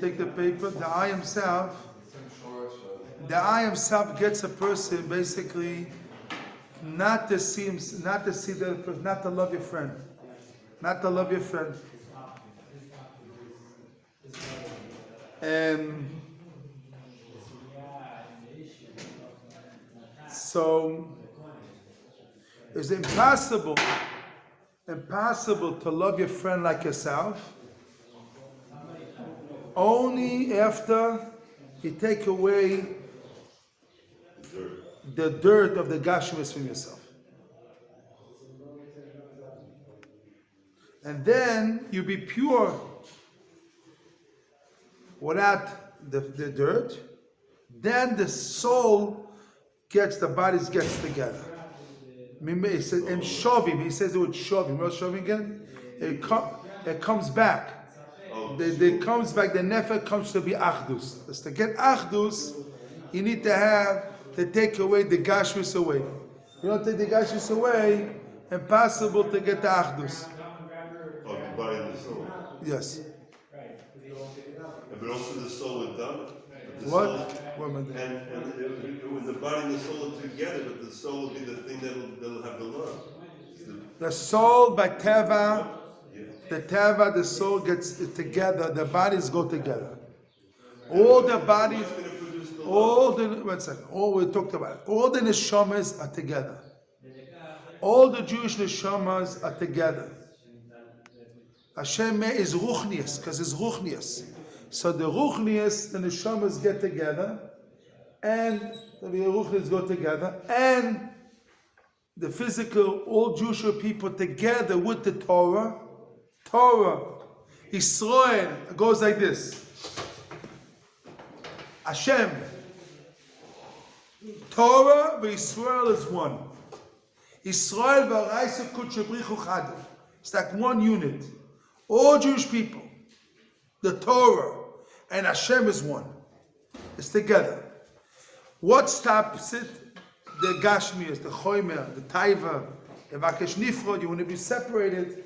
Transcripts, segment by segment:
take the paper. The I himself gets a person basically not to see him, not to see the other person, not to love your friend, not to love your friend. So it's impossible to love your friend like yourself only after you take away the dirt of the gashmis from yourself. And then you be pure without the dirt. Then the soul the bodies gets together. He says, and shovim, he says the word shovim. What's shovim again? It comes back. It comes back, the nefesh comes to be achdus. To get achdus, you need to take away the gashmis away. If you don't take the gashmis away, impossible to get the achdus. Of the body and the soul. Yes. But also the soul with done. What? And when the body and the soul are together, but the soul will be the thing that'll have the love. The soul by teva, the soul gets together, the bodies go together. All the bodies, all the neshamas are together. All the Jewish neshamas are together. Hashem is ruchnius, because it's ruchnius. So the ruchnius, the neshamas get together, and the ruchnius go together, and the physical, all Jewish people together with the Torah, Israel goes like this. Hashem, Torah and Israel is one. Israel v'araisa kutchebrichu chadu. It's like one unit. All Jewish people, the Torah and Hashem is one. It's together. What stops it? The Gashmias, the Choymer, the Taiva, the Vakesh Nifrod. You want to be separated.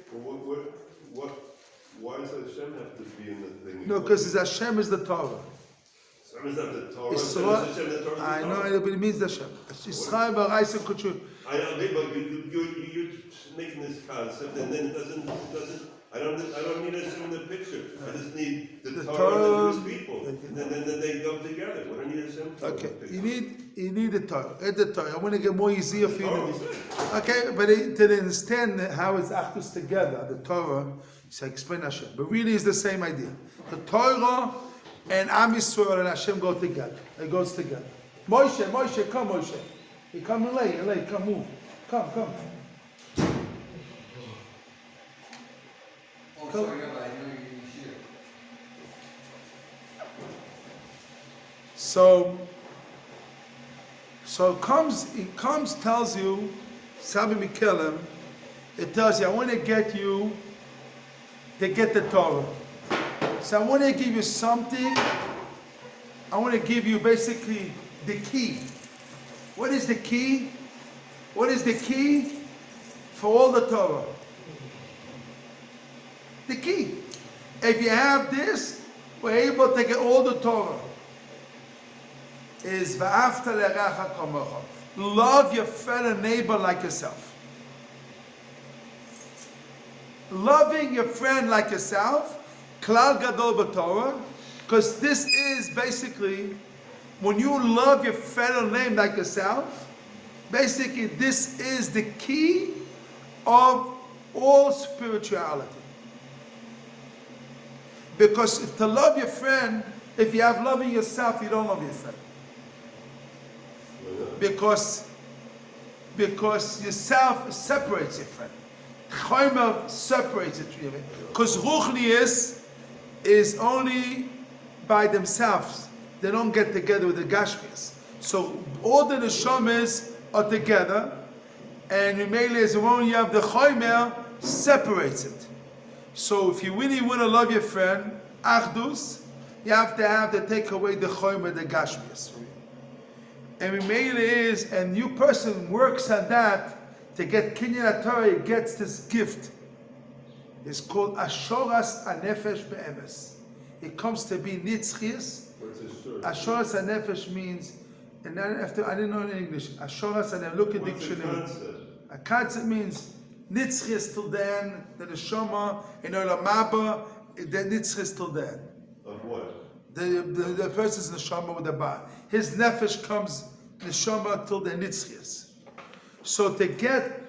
Why does Hashem have to be in the thing? No, because Hashem is the Torah. Hashem is not the Torah. I know, but it means the Hashem. Israel v'araisa kutchu. I know, but you're making this concept, and then it doesn't. I don't need Hashem in the picture. I just need the Torah and the Jewish people, and then they go together. What do I need Hashem for? Okay, you need the Torah. The Torah. I want to get more easier for you. Okay, but to understand how it's actus together, the Torah. So explain Hashem, but really it's the same idea. The Torah and Am Yisrael and Hashem go together. It goes together. Moshe, come, Moshe. You come late, come, move. Come. So it comes, tells you, Sabi Mikelim, it tells you, I want to get you to get the Torah. So I want to give you something. I want to give you basically the key. What is the key? What is the key for all the Torah? The key. If you have this, we're able to get all the Torah. Is v'afta l'recha kamocha. Love your fellow neighbor like yourself. Loving your friend like yourself, klal gadol b'Torah, because this is basically when you love your fellow neighbor like yourself. Basically, this is the key of all spirituality. Because to love your friend, if you have loving yourself, you don't love your friend. Because yourself separates your friend. Choymer separates it from you. Because Ruchnius is only by themselves. They don't get together with the Gashmias. So all the Neshamas are together, and Mimele when you have the Choymer separates it. So if you really want to love your friend, Achdus, you have to take away the Choymer, the Gashmias. And Mimele and new person works on that. To get Kinyan Torah, he gets this gift. It's called Ashoras Anefesh Be'emes. it comes to be nitzchias. What's his story? Ashoras HaNefesh means, and then after, I didn't know in English, Ashoras HaNefesh, look at What's the dictionary. concept? A concept means nitzchias till then, the neshama, in Olam Haba, the nitzchias till then. Of what? The person's neshama with the body. His nefesh comes neshama till the nitzchias. So to get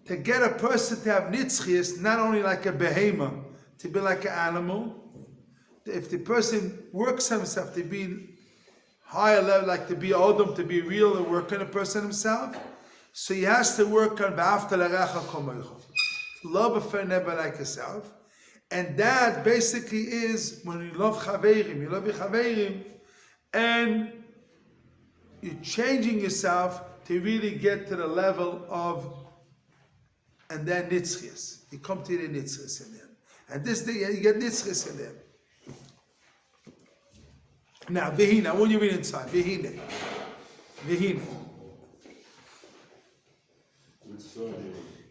a person to have nitzchias, not only like a behemoth, to be like an animal. If the person works on himself to be higher level, like to be Odom, to be real and work on a person himself, so he has to work on v'afta l'recha kamocha. Love a friend never like yourself. And that basically is when you love chaverim, you love your chaverim, and you're changing yourself to really get to the level of, and then nitzchias. You come to the nitzchias in there. And this thing, you get nitzchias in there. Now, v'hina, what do you read inside? V'hina.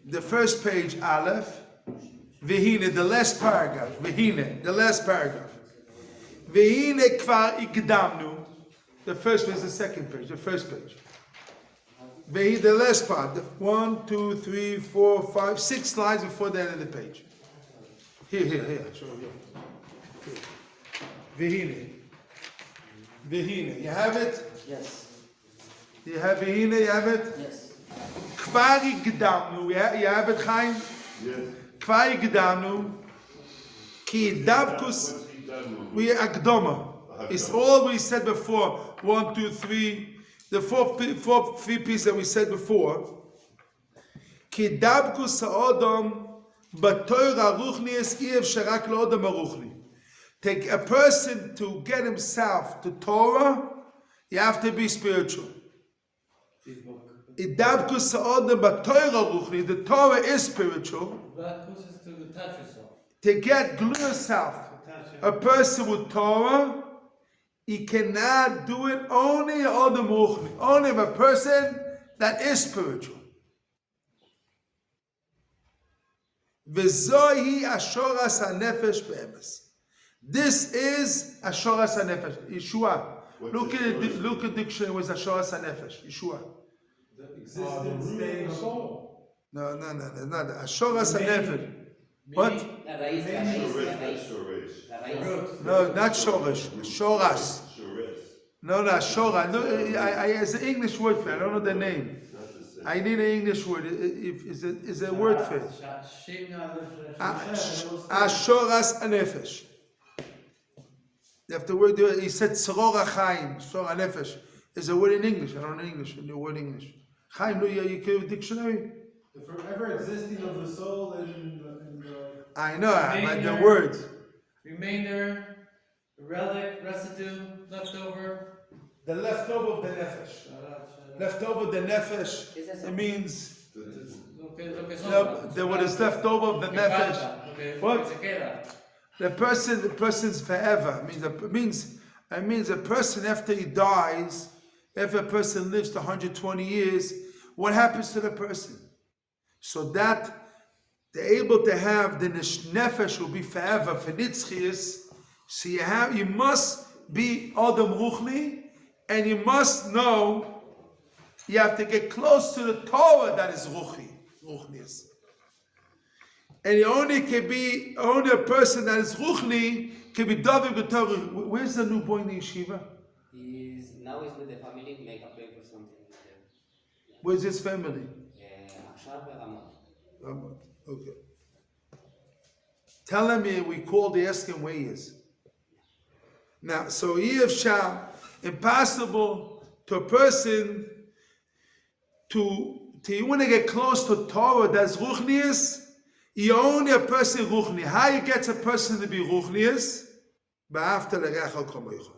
The first page, Aleph. V'hine, the last paragraph. V'hine, the last paragraph. V'hine kvar ikdamnu. The first page, the second page, the first page. V'hine, the last part. The 1, 2, 3, 4, 5, 6 lines before the end of the page. Here. Show you. V'hine. You have it? Yes. You have v'hine, you have it? Yes. Kvar ikdamnu. You have it, Chaim? Yes. Kvar ikdamnu. Ki dabkus. We akdoma. It's all we said before. 1, 2, 3. The four pieces that we said before. Ki dabkus ha'odom b'toira ruchnius iev sharak le'odom ha'ruchni. Take a person to get himself to Torah, you have to be spiritual. Idabkus ha'odom b'toira ruchni. The Torah is spiritual. Dabkus is to touch yourself. To get glue yourself. A person with Torah, he cannot do it only Odom Ruchni, only a person that is spiritual. V'zohi ashoras hanefesh be'emes. This is ashoras hanefesh. Yeshua. Look at dictionary with ashoras hanefesh. Yeshua. The existence staying soul. No, not ashoras hanefesh. What? No, not shoresh. Shoras. No, shora. No, it's an English word for it. I don't know the name. I need an English word. Is a word for it. Ashoras anefesh. You have the word. He said tzrora chaim. Tzrora nefesh is a word in English. I don't know English. A new word in English. Chaim, no, you can a dictionary. The forever existing of the soul in the I know, but the word. Remainder, relic, residue, leftover. The leftover of the nefesh. Leftover the nefesh. It means what is left over of the nefesh. What? The person's forever. It means a person after he dies, if a person lives to 120 years, what happens to the person? So that they're able to have the nefesh will be forever for nitzchias. So you must be Odom Ruchni, and you must know you have to get close to the Torah that is Ruchnius. And only a person that is Ruchni can be David B'Torah. Where's the newborn in the yeshiva? Now he's with the family, make a play for something. Where's his family? Okay. Tell him we called to ask him where he is. Now, so Yev Sham, impossible to a person to you want to get close to Torah that's Ruchnius, you only a person Ruchni. How you get a person to be Ruchnius? Ba'afta l'recha kamocha.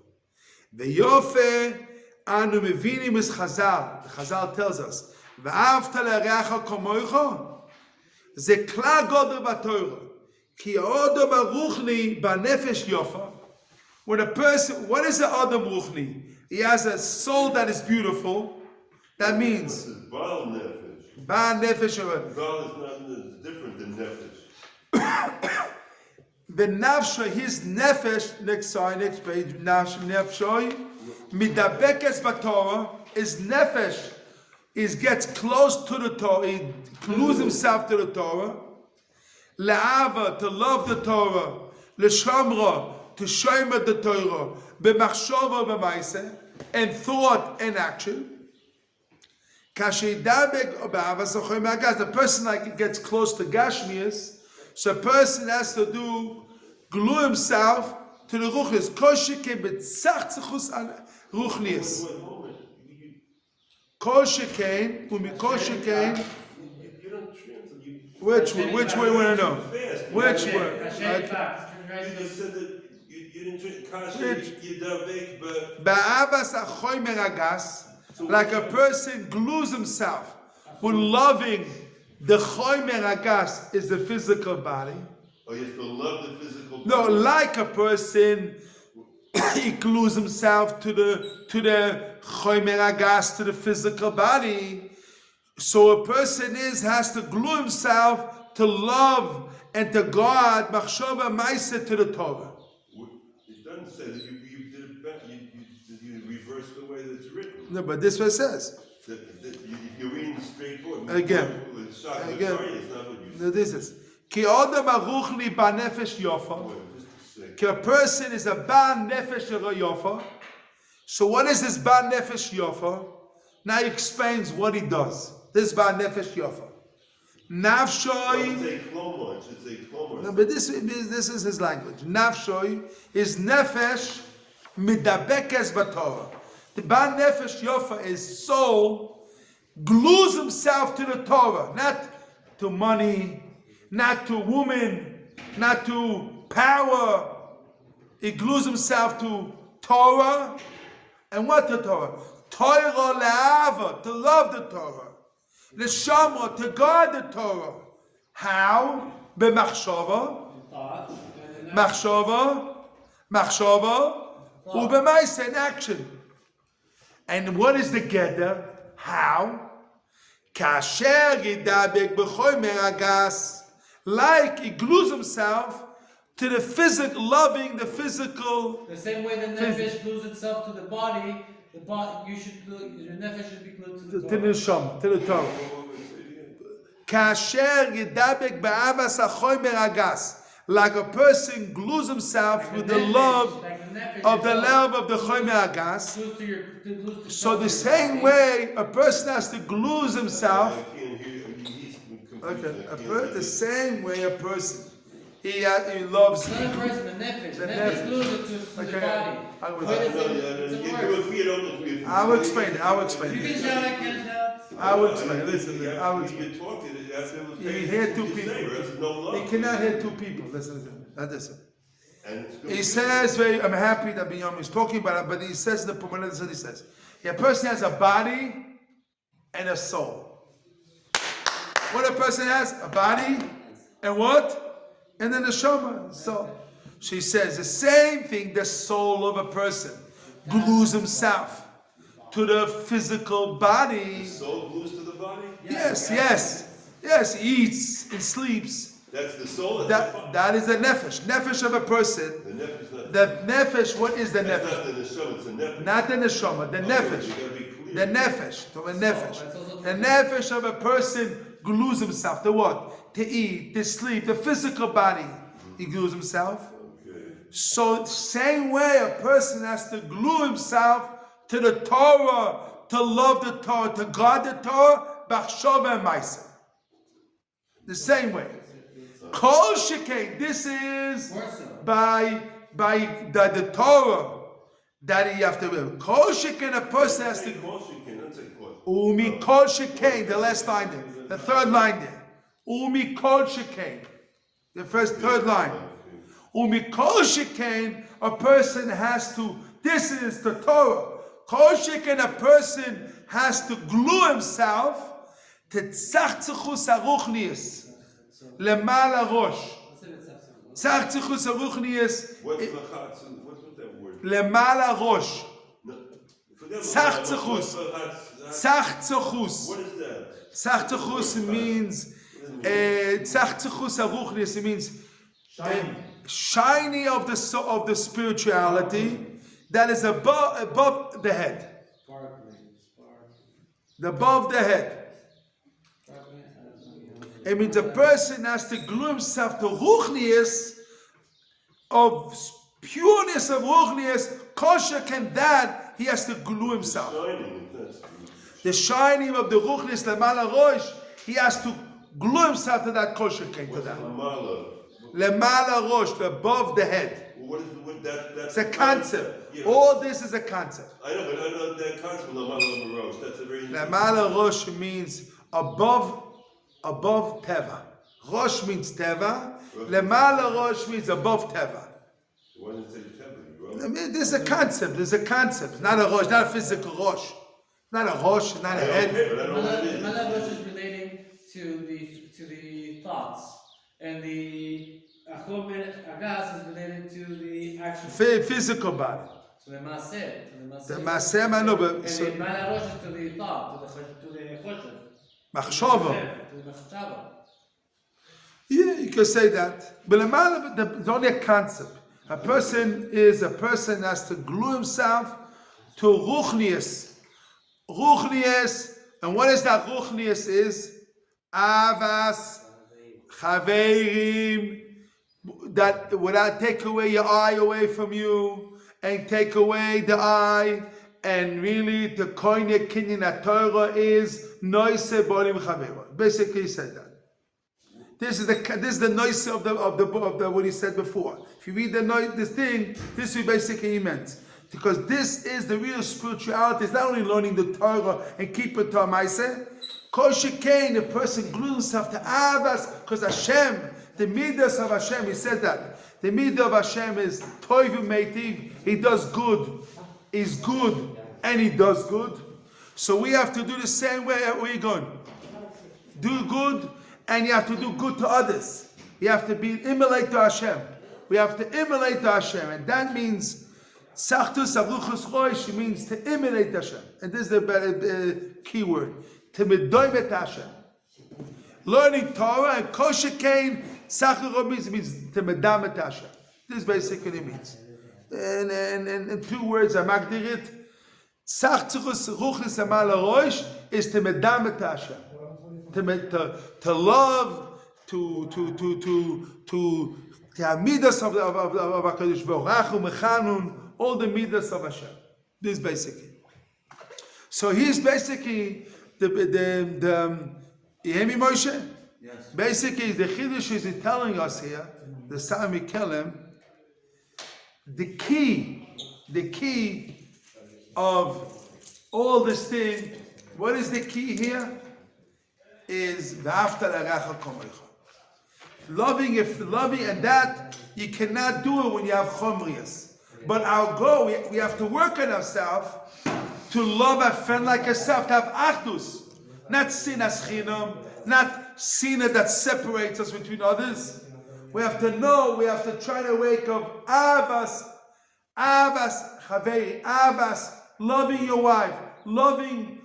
Ve'yofe anu mevinim is Chazal. The Chazal tells us, Ba'afta l'recha kamocha. Ze klar godel b'Torah, ki odom ruchni b'nefesh yofa. When a person, what is the odom ruchni? He has a soul that is beautiful. That means Baal nefesh. Baal nefesh. Baal is not different than nefesh. nafsho, his nefesh, next page, nafsho, midabekes b'Torah, his nefesh gets close to the Torah, he glues himself to the Torah, le'ava, to love the Torah, l'shamra, to shomer the Torah, b'machshava b'maiseh, and thought and action. The person like gets close to Gashmias, so a person has to glue himself to the ruchnius. Koshike b'tzachtzachus ruchnius. Koshike, umikoshike. You don't translate. Which way we want to know? Which Hashem word? facts. You said that you didn't drink kasha, you davek, but Ba'avas achoymer agas. Like a person glues himself with loving the choymer agas is the physical body. oh, you have to love the physical body. No, like a person, he glues himself to the choymer agas, to the physical body. So a person has to glue himself to love and to God, machshava ma'aseh, to the Torah. It doesn't say that you did it better. You reversed the way that's written. No, but this what it says. That you're reading straightforward. Again. It's not what you No, this is ki odam aruchni ba nefesh yofa. A person is a ba nefesh yofa. So what is this ba nefesh yofa? Now he explains what he does. This ba nefesh yofa. Nafshoi. It should say klomar. No, but this is his language. Nafshoi is nefesh midabekes b'Torah. The ba nefesh yofa is soul glues himself to the Torah, not to money, not to woman, not to power. He glues himself to Torah. And what the Torah? Torah le'ava, to love the Torah. L'shamra, to guard the Torah. How? B'machshava. Machshava. U'b'maiseh, in action. And what is the gather? How? Kasher yidabek b'choymer agas. Like he glues himself to the physical, loving the physical. The same way the nefesh glues itself to the body, your nefesh should be glued to the To the Neshama, to the Torah. Kasher yidabek ba'avas achoymer agas. Like a person glues himself with the love of the choymer agas. So the same way a person has to glue himself. Okay, the same way a person he loves. It's not a person, the nefesh. The nefesh. nefesh glues it to the body. I will explain it. You can shout, I can shout. I will explain. Listen, I will explain. You hear two people. You cannot hear two people. Listen. He says, I'm happy that Binyam is talking about it, but he says the Pumanah, he says, a person has a body and a soul. What a person has? A body and what? And then the neshama, soul. She says the same thing, the soul of a person glues himself to the physical body. The soul glues to the body? Yes, he eats and sleeps. That's the soul? That is the nefesh. Nefesh of a person. The nefesh, not The nefesh, what is the that's nefesh? not the neshama, it's the nefesh. Not the neshama, the nefesh. You gotta be clear. The nefesh, to a nefesh. The nefesh of a person glues himself to what? To eat, to sleep, the physical body. He glues himself. Okay. So same way a person has to glue himself to the Torah, to love the Torah, to guard the Torah, b'achshava and ma'aseh. The same way. Kol shekei, this is by the Torah that you have to do. Kol shekei, a person has to. Umi kol shekei, the last line there, the third line there. Umi kol shekei, the third line. Umi kol shekei, a person has to. This is the Torah. Kol shekei, a person has to glue himself to tzachtzachus aruchnius. Lemal rosh. Tzachtzachus aruchnius. What's that word? Lemal rosh. Tzachtzachus. Tzachtzachus. What is that? Tzachtzachus means tzachtzachus aruchnius. It means shiny of the spirituality that is above the head. Above the head. It means a person has to glue himself to ruchnius, of pureness of ruchnius, kosher can that, he has to glue himself. The shining of the ruchnius, lemala rosh, he has to glue himself to that kosher came to that. Lemala rosh, above the head. It's a concept. Yeah. All this is a concept. I know, but I know that concept of lemala rosh. That's a very Lemala rosh means above teva. Rosh means teva. Lemala rosh means above teva. Why didn't say teva? I mean, there's a concept. There's a concept. Not a rosh. Not a physical rosh. Not a rosh. Not a head. Okay, but I don't know what it is. Mala rosh is relating to the thoughts, and the achomer agas is related to the action. Physical body. To the maaseh. The maaseh, I know, but And so, the mala rosh is to the thought, to the choshev. machshava. To the machshava. Yeah, you can say that. But it's only a concept. A person has to glue himself to ruchnius. Ruchnius, and what is that ruchnius is? Avas, chaverim, that without take away your eye away from you, and take away the eye, and really the koine kinyan Torah is noise bolim chaverim. Basically, he said that. This is the noise of the what he said before. If you read this thing, this is basically he meant. Because this is the real spirituality. It's not only learning the Torah and keep it to a maaseh. Kol shekain, a person glues himself to Avas, because Hashem, the midas of Hashem, he said that. The midah of Hashem is toivu meitiv. He does good. He's good, and he does good. So we have to do the same way. Where are you going? Do good. And you have to do good to others. You have to emulate to Hashem. We have to emulate to Hashem. And that means, Sachtus Aruchus Rosh, means to emulate Hashem. And this is the key word. To medoimet Hashem. Learning Torah and kosher kain, Sachur means to medamet Hashem. This basically means. And in two words, I magdir it. Sachtus Aruchus Amal Rosh is to medamet Hashem. To love, to have midas of HaKadosh Baruch Hu, Mechanun, all the midas of Hashem. This basically. So he's basically the you hear me, Moshe? Yes. Basically, the Chiddush is telling us here, the Sami Kelem, the key of all this thing. What is the key here? Is v'afta l'recha kamocha. Loving, and that you cannot do it when you have chomrias. But our goal, we have to work on ourselves to love a friend like yourself, to have achdus, not sinas chinam, not sinah that separates us between others. We have to know, we have to try to wake up avas chavei, avas, loving your wife, loving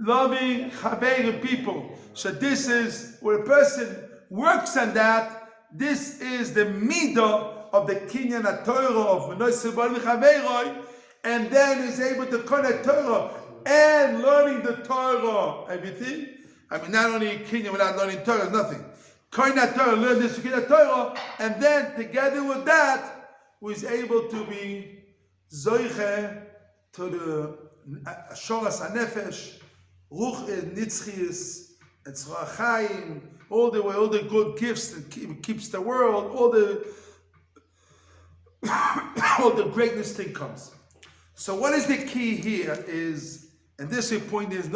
chavei people. So this is where a person works on that. This is the midah of the kinyan Torah of Menoisei B'Olim Chaveiroi, and then is able to connect Torah and learning the Torah. Everything. I mean, not only kinyan without learning Torah is nothing. Kinyan Torah, learn this kinyan Torah, and then together with that, was able to be zoiche to the shoras hanefesh, ruch nitzchias, and tzrach chaim, all the good gifts that keeps the world, all the greatness thing comes. So what is the key here is, and this point is,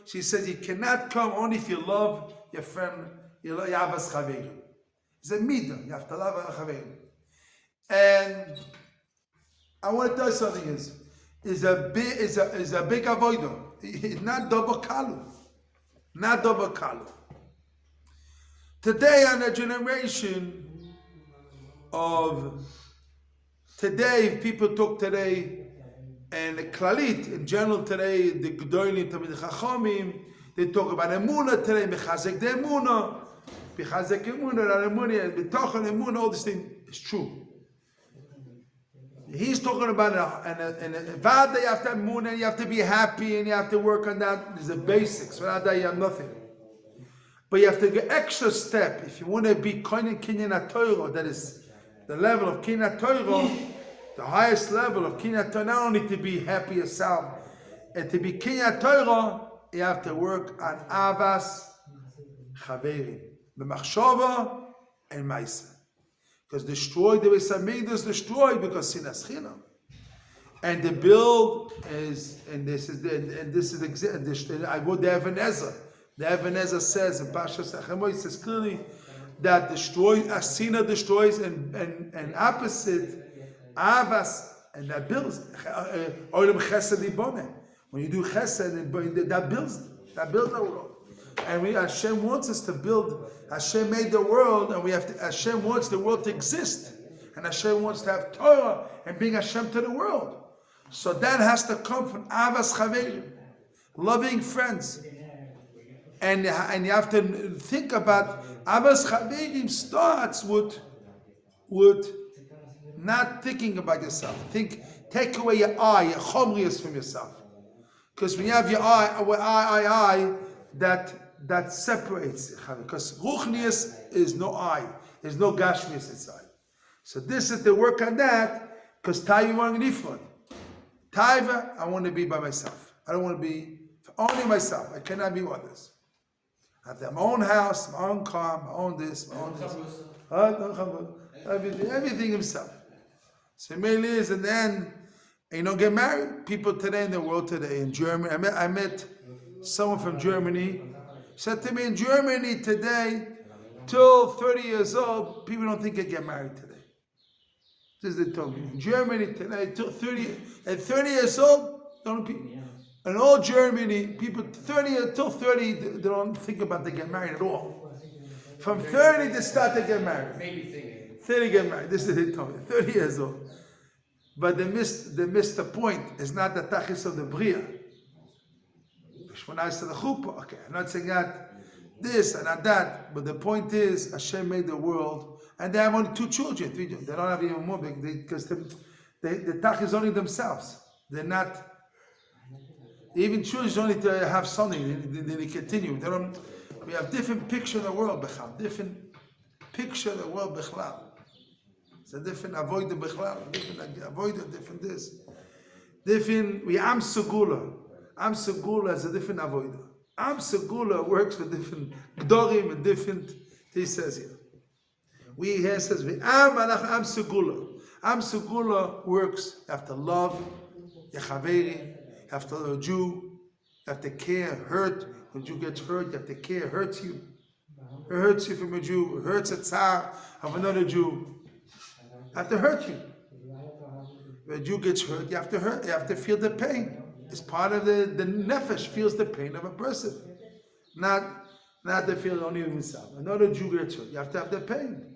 she says you cannot come only if you love your friend, you love Yavas Chaveru. It's a midah, you have to love a Chaveru. And I want to tell you something is a big avoider. It's not double kalu. Not double kalu. Today, on a generation of today, if people talk today, and the klalit in general today, the gedolim, the chachamim, they talk about emunah today, mechazek the emunah. B'chazek emunah, b'tochen emunah, all this thing is true. He's talking about and vada, you have to have emunah, and you have to be happy, and you have to work on that. These are basics. Without that, you have nothing. But you have to go extra step if you want to be kinyan Torah. That is the level of kinyan Torah, the highest level of kinyan Torah. Not only to be happy yourself, and to be kinyan Torah, you have to work on avas chaverim, b'machshava and ma'isa. Because destroyed, the Beis Hamikdash is destroyed because sinas chinam. And the build is, and this is I wrote the Ebenezer. The Ebenezer says in Pashas Achemot, it says clearly that Asina destroys, and opposite avas, and that builds. Olam Chesed Iboneh. When you do Chesed, that builds the world. And Hashem wants us to build. Hashem made the world, and Hashem wants the world to exist, and Hashem wants to have Torah and bring Hashem to the world. So that has to come from avas chaverim, loving friends, and you have to think about avas chaverim starts with not thinking about yourself. Take away your your chomrius from yourself, because when you have your I, that separates, because ruchnius is no I, there's no gashmius inside. So this is to work on that, because taiva want nifrod. Taiva, I want to be by myself. I don't want to be only myself. I cannot be with others. I have to have my own house, my own car, my own this, my own this. Everything himself. So mainly is, and then you don't get married. People today in the world today, in Germany, I met someone from Germany, said to me, in Germany today, till 30 years old, people don't think they get married today. This is they told me. In Germany today, till 30 years old, in all Germany, people till 30, they don't think about they get married at all. From 30 they start to get married. Maybe thinking. 30 get married. This is they told me. 30 years old. But they missed the point. It's not the tachis of the bria. When I said the chuppah, okay, I'm not saying that this and not that, but the point is Hashem made the world, and they have only 2 children, 3 children. They don't have even more because the tach is only themselves. They're not even children only to have something. Then they continue. We have different picture of the world, bechal. Different picture of the world, bechal. It's a different avoid the bechal, different avoid it, different this, different. We am segula. Am segula is a different avoider. Am segula works with different gdorim and different. He says here. We here says we am segula. Am segula works. You have to love your chaveri. You have to love a Jew. You have to care. Hurt when a Jew gets hurt. You have to care. It hurts you. It hurts you from a Jew. It hurts a tsar of another Jew. It have to hurt you. When a Jew gets hurt, you have to hurt. You have to feel the pain. It's part of the nefesh feels the pain of a person, not the feeling only of himself. Another Jew gets hurt, you have to have the pain.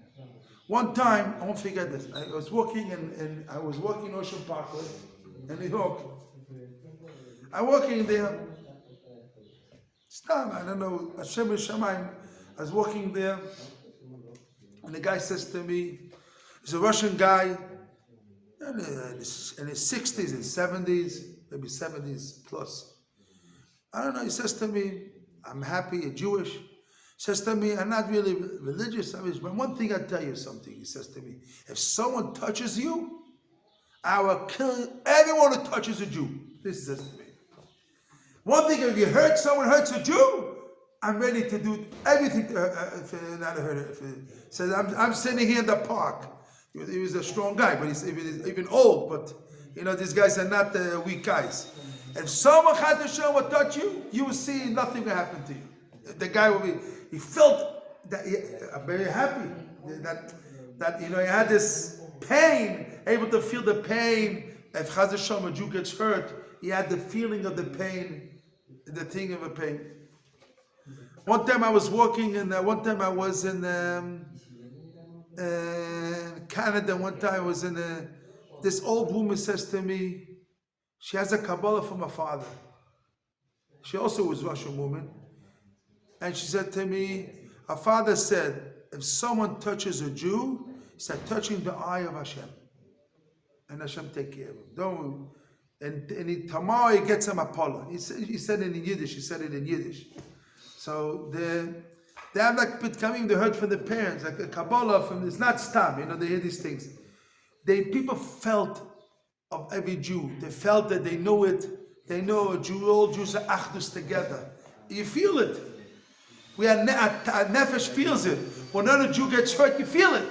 One time, I won't forget this. I was walking in Ocean Parkway in New York. I'm walking there. Stam, I don't know. Hashem Shamayim. I was walking there, and the guy says to me, he's a Russian guy, in his 60s and 70s. Maybe 70s plus. I don't know, he says to me, I'm happy, you're Jewish. He says to me, I'm not really religious, but one thing I'll tell you something, he says to me, if someone touches you, I will kill everyone who touches a Jew. This he says to me. One thing, if you hurt someone hurts a Jew, I'm ready to do everything to not hurt her. Says, I'm sitting here in the park. He was a strong guy, but he's even old, but these guys are not weak guys. If someone Hashem will touch you, you will see nothing will happen to you. The guy he felt that I'm very happy that he had this pain, able to feel the pain. If Hashem, a Jew gets hurt, he had the feeling of the pain, the thing of a pain. One time I was walking, and one time I was in Canada. One time I was in this old woman says to me, she has a Kabbalah from her father. She also was a Russian woman. And she said to me, Our father said, if someone touches a Jew, it's like touching the eye of Hashem. And Hashem take care of him. Don't. And tomorrow he gets him Apollo. He said it in Yiddish. He said it in Yiddish. So they have like becoming the heard from the parents, like a Kabbalah from. It's not stam. They hear these things. People felt of every Jew. They felt that they know it. They know all Jews are achdus together. You feel it. Our nefesh feels it. When another Jew gets hurt, you feel it.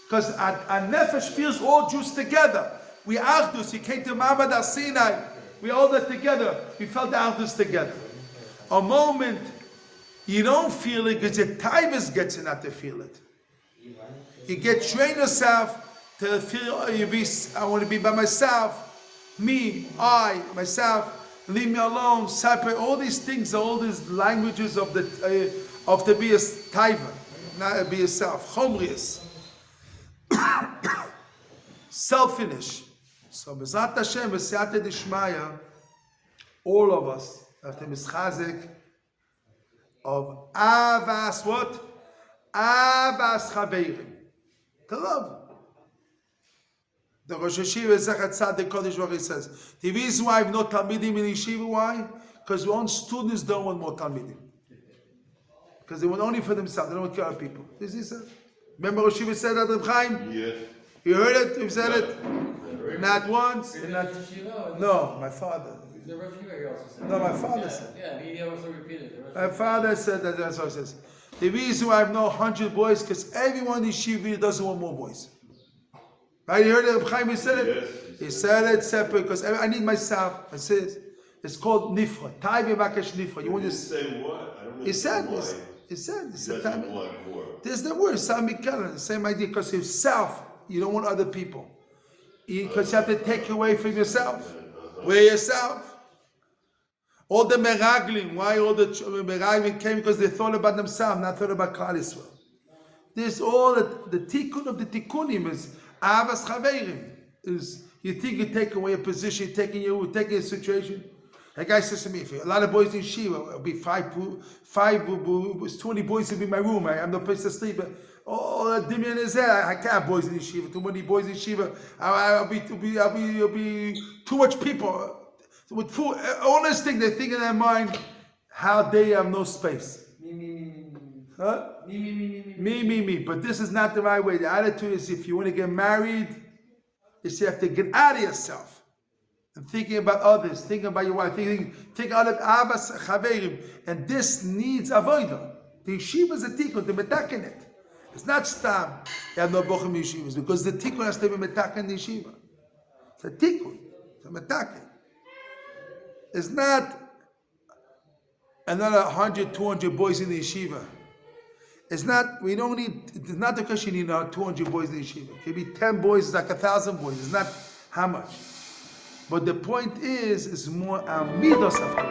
Because our nefesh feels all Jews together. We achdus. He came to Ma'amad Sinai. We all that together. We felt the achdus together. A moment you don't feel it because your taivas gets you not to feel it. You get train yourself to feel. I want to be by myself. Me, I, myself. Leave me alone. Separate. All these things, all these languages of the be a taiva, not be a self. Chomrius. Self-finish. So, B'ezrat Hashem, B'siyata Dishmaya, all of us have to mischazik of avas what? Avas chaveirim. To love. The Rosh Yeshiva Zechat Tzaddik Kodesh Baruch says, the reason why I have no Talmidim in Yeshiva, why? Because our own students don't want more Talmidim. Because they want only for themselves, they don't want to care about people. This is it. Remember Rosh Yeshiva said that, Reb Chaim? Yes. You heard it? You said it? Not once? No, my father. The Rosh Yeshiva also said. No, my father said. Yeah, he also repeated it. My father said that. That's what it says. The reason why I have no 100 boys because everyone in Yeshiva doesn't want more boys. Right? You heard it? Reb Chaim said it. Yes. He said it separate because I need myself. I said it's called nifra. Taibi Bakesh nifra. You want to say what? I don't know. He said why. this. He said this. He doesn't want more. There's the word Sami Kellen. The same idea because yourself. You don't want other people. Because you have to take away from yourself. Wear yourself. All the meraglim, why all the meraglim came? Because they thought about themselves, not thought about Klal Yisrael. There's all the tikkun of the tikkunim is avas chaveirim. Is you think you take away a position, taking a situation. A guy says to me, if a lot of boys in Shiva, it'll be 20 boys will be in my room. I have no place to sleep. Oh, that Dimian is there. I can't have boys in Yeshiva. Too many boys in Yeshiva. I'll be too much people. With food, all this thing, they think in their mind how they have no space. Huh? Me. But this is not the right way. The attitude is if you want to get married, is you have to get out of yourself. And thinking about others, thinking about your wife, think out of Abbas Chaverim. And this needs avodah. The yeshiva is a tikkun, the metaken it. It's not stam. You have no bochum yeshivas because the tikkun has to be metaken the yeshiva. It's a tikkun. It's a metaken. It's not another 100, 200 boys in the yeshiva. It's not the question you need 200 boys in the yeshiva. It could be 10 boys, it's like 1,000 boys. It's not how much. But the point is, it's more midos of the